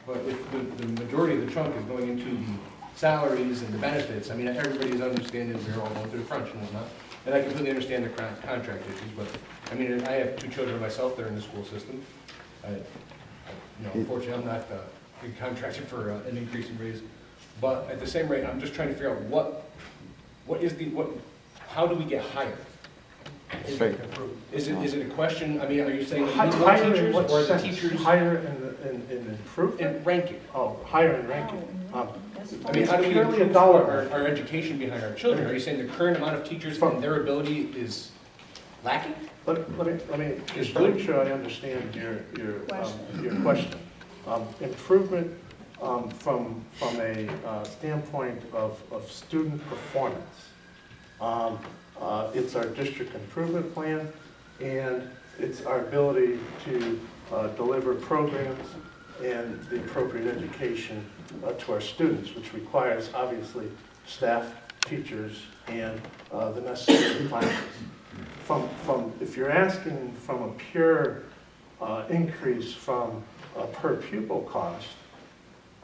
But if the majority of the chunk is going into the salaries and the benefits, I mean, everybody's understanding we're all going through the crunch and whatnot. And I completely understand the contract issues, but, I mean, I have 2 children myself that are in the school system. Unfortunately, I'm not being contracted for an increase in raise. But at the same rate, I'm just trying to figure out how do we get higher? Is it a question, I mean, are you saying that we need more teachers, or the teachers? Higher in improvement? In ranking. Oh, higher in ranking. I mean, how do we improve our education behind our children? Are you saying the current amount of teachers and their ability is lacking? Let me just make sure I understand your question. Improvement from a standpoint of student performance. It's our district improvement plan, and it's our ability to deliver programs and the appropriate education to our students, which requires, obviously, staff, teachers, and the necessary classes. If you're asking from a pure increase from a per pupil cost,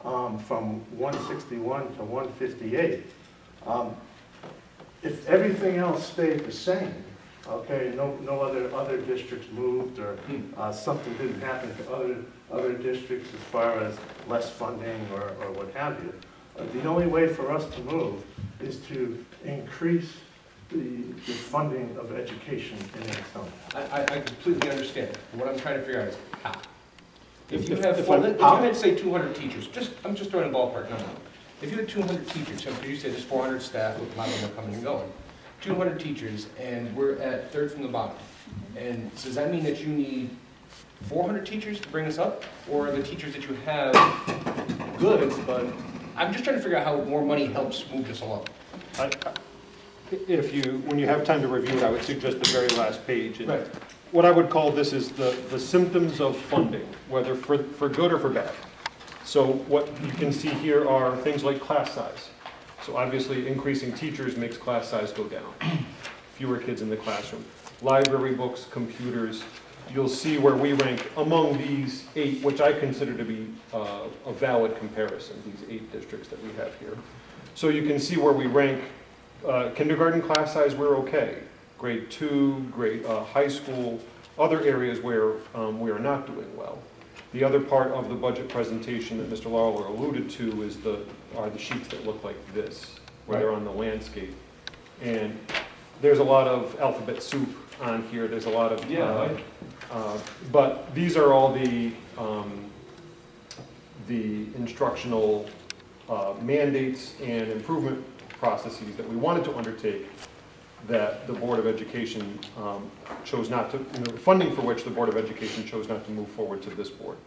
from 161 to 158, if everything else stayed the same, okay, no other districts moved, or something didn't happen to other districts as far as less funding or what have you, the only way for us to move is to increase the funding of education in Ansonia. I completely understand. What I'm trying to figure out is how. If you had, say, 200 teachers, I'm just throwing a ballpark number. If you had 200 teachers, because you said there's 400 staff, a lot of them are coming and going, 200 teachers, and we're at third from the bottom. And so does that mean that you need 400 teachers to bring us up? Or are the teachers that you have good, but I'm just trying to figure out how more money helps move this along. When you have time to review it, I would suggest the very last page. Right. What I would call this is the symptoms of funding, whether for good or for bad. So what you can see here are things like class size. So obviously increasing teachers makes class size go down. Fewer kids in the classroom. Library books, computers. You'll see where we rank among these 8, which I consider to be a valid comparison, these 8 districts that we have here. So you can see where we rank. Kindergarten class size, we're okay. Grade 2, high school, other areas where we are not doing well. The other part of the budget presentation that Mr. Lawler alluded to are the sheets that look like this, where they're on the landscape. And there's a lot of alphabet soup on here. There's a lot of, but these are all the instructional mandates and improvement processes that we wanted to undertake that the Board of Education chose not to, funding for which the Board of Education chose not to move forward to this board.